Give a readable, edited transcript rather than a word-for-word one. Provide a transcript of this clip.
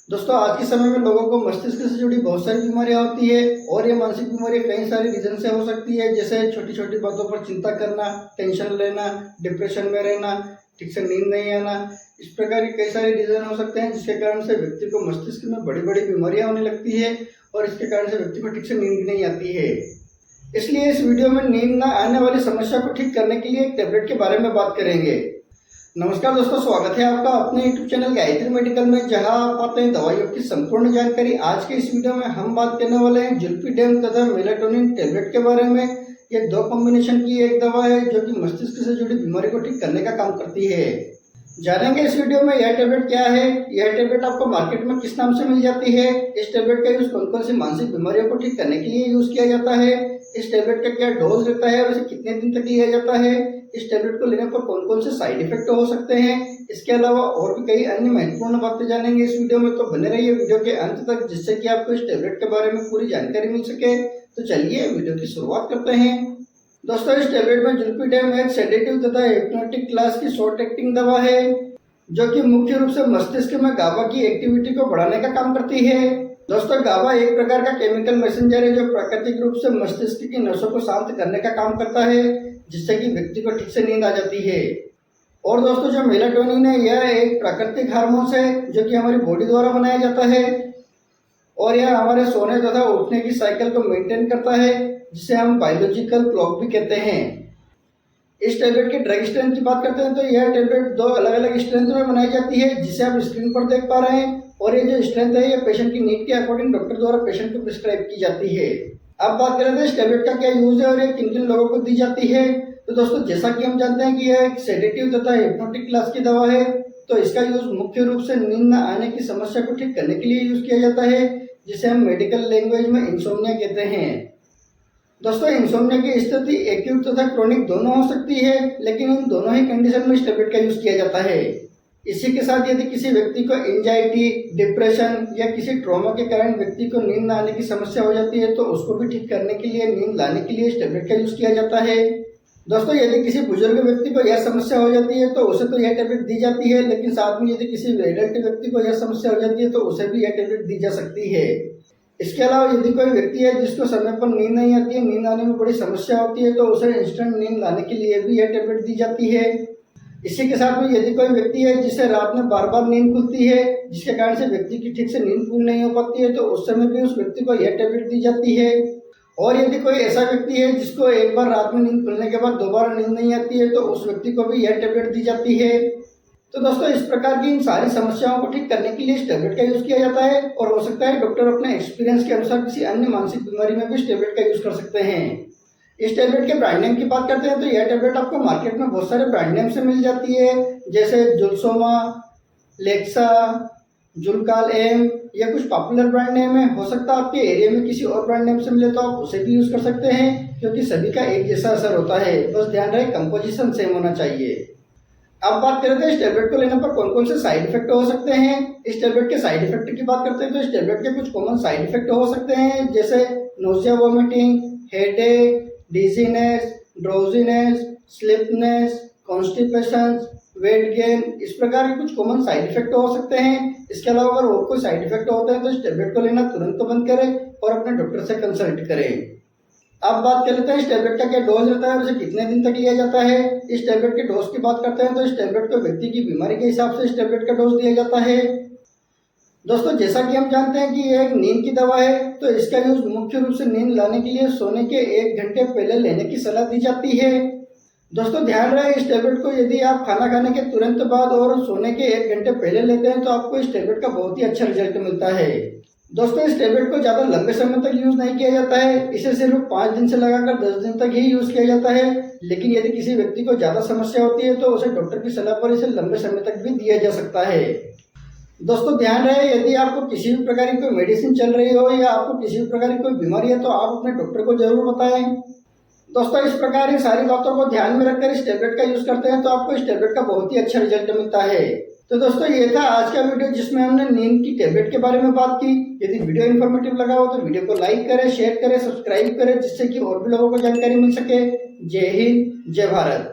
दोस्तों आज के समय में लोगों को मस्तिष्क से जुड़ी बहुत सारी बीमारियां होती है और ये मानसिक बीमारियां कई सारे रीजन से हो सकती है, जैसे छोटी छोटी बातों पर चिंता करना, टेंशन लेना, डिप्रेशन में रहना, ठीक से नींद नहीं आना। इस प्रकार के कई सारे रीजन हो सकते हैं जिसके कारण से व्यक्ति को मस्तिष्क में बड़ी बड़ी बीमारियां होने लगती है और इसके कारण से व्यक्ति को ठीक से नींद नहीं आती है। इसलिए इस वीडियो में नींद न आने वाली समस्या को ठीक करने के लिए एक टेबलेट के बारे में बात करेंगे। नमस्कार दोस्तों, स्वागत है आपका अपने YouTube चैनल गायत्री मेडिकल में, जहां आप पाते हैं दवाइयों की संपूर्ण जानकारी। आज के इस वीडियो में हम बात करने वाले हैं ज़ोलिपिडेम तथा मेलाटोनिन टेबलेट के बारे में। ये दो कॉम्बिनेशन की एक दवा है जो कि मस्तिष्क से जुड़ी बीमारी को ठीक करने का काम करती है। जानेंगे इस वीडियो में यह टेबलेट क्या है, यह टेबलेट आपको मार्केट में किस नाम से मिल जाती है, इस टेबलेट का यूज कौन कौन सी मानसिक बीमारियों को ठीक करने के लिए यूज किया जाता है, इस टेबलेट का क्या डोज रहता है और इसे कितने दिन तक लिया जाता है, इस टेबलेट को लेने पर कौन कौन से साइड इफेक्ट हो सकते हैं। इसके अलावा और भी कई अन्य महत्वपूर्ण बातें जानेंगे इस वीडियो में, तो बने रहिए वीडियो के अंत तक जिससे कि आपको इस टेबलेट के बारे में पूरी जानकारी मिल सके। तो चलिए वीडियो की शुरुआत करते हैं। दोस्तों इस टेबलेट में ज़ोलिपिडेम एक सेडेटिव तथा हिप्नोटिक क्लास की शॉर्ट एक्टिंग दवा है जो कि मुख्य रूप से मस्तिष्क में गाबा की एक्टिविटी को बढ़ाने का काम करती है। दोस्तों गाबा एक प्रकार का केमिकल मैसेंजर है जो प्राकृतिक रूप से मस्तिष्क की नसों को शांत करने का काम करता है, जिससे कि व्यक्ति को ठीक से नींद आ जाती है। और दोस्तों जो मेलाटोनिन है यह एक प्राकृतिक हार्मोन है जो कि हमारी बॉडी द्वारा बनाया जाता है और यह हमारे सोने तथा उठने की साइकिल को मेंटेन करता है, जिसे हम बायोलॉजिकल क्लॉक भी कहते हैं। इस टेबलेट की ड्रग स्ट्रेंथ की बात करते हैं तो यह टेबलेट दो अलग अलग स्ट्रेंथ में बनाई जाती है, जिसे आप स्क्रीन पर देख पा रहे हैं। और ये जो स्ट्रेंथ है ये पेशेंट की नीड के अकॉर्डिंग डॉक्टर द्वारा पेशेंट को प्रिस्क्राइब की जाती है। अब बात करें तो इस टेबलेट का क्या यूज है और ये किन किन लोगों को दी जाती है। तो दोस्तों जैसा कि हम जानते हैं कि यह एक सेडेटिव तथा हिप्नोटिक क्लास की दवा है, तो इसका यूज मुख्य रूप से नींद न आने की समस्या को ठीक करने के लिए यूज किया जाता है, जिसे हम मेडिकल लैंग्वेज में इंसोम्निया कहते हैं। दोस्तों इंसोम्निया की स्थिति एक्यूट तथा क्रोनिक दोनों हो सकती है, लेकिन इन दोनों ही कंडीशन में इस टेबलेट का यूज किया जाता है। इसी के साथ यदि किसी व्यक्ति को एंजाइटी, डिप्रेशन या किसी ट्रॉमा के कारण व्यक्ति को नींद न आने की समस्या हो जाती है तो उसको भी ठीक करने के लिए, नींद लाने के लिए इस टेबलेट का यूज किया जाता है। दोस्तों यदि किसी बुजुर्ग व्यक्ति को यह समस्या हो जाती है तो उसे तो यह टेबलेट दी जाती है, लेकिन साथ में यदि किसी एडल्ट व्यक्ति को यह समस्या हो जाती है तो उसे भी यह टेबलेट दी जा सकती है। इसके अलावा यदि कोई व्यक्ति है जिसको समय पर नींद नहीं आती है, नींद आने में बड़ी समस्या होती है, तो उसे इंस्टेंट नींद लाने के लिए भी यह टेबलेट दी जाती है। इसी के साथ में यदि कोई व्यक्ति है जिसे रात में बार बार नींद खुलती है, जिसके कारण से व्यक्ति की ठीक से नींद पूरी नहीं हो पाती है, तो उस समय भी उस व्यक्ति को यह टेबलेट दी जाती है। और यदि कोई ऐसा व्यक्ति है जिसको एक बार रात में नींद खुलने के बाद दोबारा नींद नहीं आती है, तो उस व्यक्ति को भी यह टेबलेट दी जाती है। तो दोस्तों इस प्रकार की इन सारी समस्याओं को ठीक करने के लिए इस टेबलेट का यूज किया जाता है और हो सकता है डॉक्टर अपने एक्सपीरियंस के अनुसार किसी अन्य मानसिक बीमारी में भी इस टेबलेट का यूज कर सकते हैं। इस टेबलेट के ब्रांड नेम की बात करते हैं तो यह टेबलेट आपको मार्केट में बहुत सारे ब्रांड नेम से मिल जाती है, जैसे जुलसोमा, लेक्सा, जुलकाल एम, यह कुछ पॉपुलर ब्रांड नेम है। हो सकता है आपके एरिया में किसी और ब्रांड नेम से मिले तो आप उसे भी यूज कर सकते हैं, क्योंकि सभी का एक जैसा असर होता है, बस ध्यान रहे कंपोजिशन सेम होना चाहिए। अब बात करते हैं इस टेबलेट को लेने पर कौन कौन से साइड इफेक्ट हो सकते हैं। इस टेबलेट के साइड इफेक्ट की बात करते हैं तो इस टेबलेट के कुछ कॉमन साइड इफेक्ट हो सकते हैं, जैसे nausea, vomiting, headache, dizziness, drowsiness, sleepiness, constipation, weight gain, इस प्रकार के कुछ कॉमन साइड इफेक्ट हो सकते हैं। इसके अलावा अगर और कोई साइड इफेक्ट होते हैं तो इस टेबलेट को लेना तुरंत बंद करें और अपने डॉक्टर से कंसल्ट करें। अब बात कर लेते हैं इस टेबलेट का क्या डोज रहता है और इसे कितने दिन तक लिया जाता है। इस टेबलेट के डोज की बात करते हैं तो इस टेबलेट को व्यक्ति की बीमारी के हिसाब से इस टेबलेट का डोज दिया जाता है। दोस्तों जैसा कि हम जानते हैं कि यह एक नींद की दवा है, तो इसका यूज मुख्य रूप से नींद लाने के लिए सोने के 1 घंटे पहले लेने की सलाह दी जाती है। दोस्तों ध्यान रहे इस टेबलेट को यदि आप खाना खाने के तुरंत बाद और सोने के 1 घंटे पहले लेते हैं तो आपको इस टेबलेट का बहुत ही अच्छा रिजल्ट मिलता है। दोस्तों इस टेबलेट को ज़्यादा लंबे समय तक यूज नहीं किया जाता है, इसे सिर्फ 5 दिन से लगाकर 10 दिन तक ही यूज किया जाता है। लेकिन यदि किसी व्यक्ति को ज़्यादा समस्या होती है तो उसे डॉक्टर की सलाह पर इसे लंबे समय तक भी दिया जा सकता है। दोस्तों ध्यान रहे यदि आपको किसी भी प्रकार की कोई मेडिसिन चल रही हो या आपको किसी भी प्रकार की कोई बीमारी है तो आप अपने डॉक्टर को जरूर बताएं। दोस्तों इस प्रकार की सारी बातों को ध्यान में रखकर इस टेबलेट का यूज करते हैं तो आपको इस टेबलेट का बहुत ही अच्छा रिजल्ट मिलता है। तो दोस्तों ये था आज का वीडियो जिसमें हमने नींद की टेबलेट के बारे में बात की। यदि वीडियो इन्फॉर्मेटिव लगा हो तो वीडियो को लाइक करें, शेयर करें, सब्सक्राइब करें, जिससे कि और भी लोगों को जानकारी मिल सके। जय हिंद, जय भारत।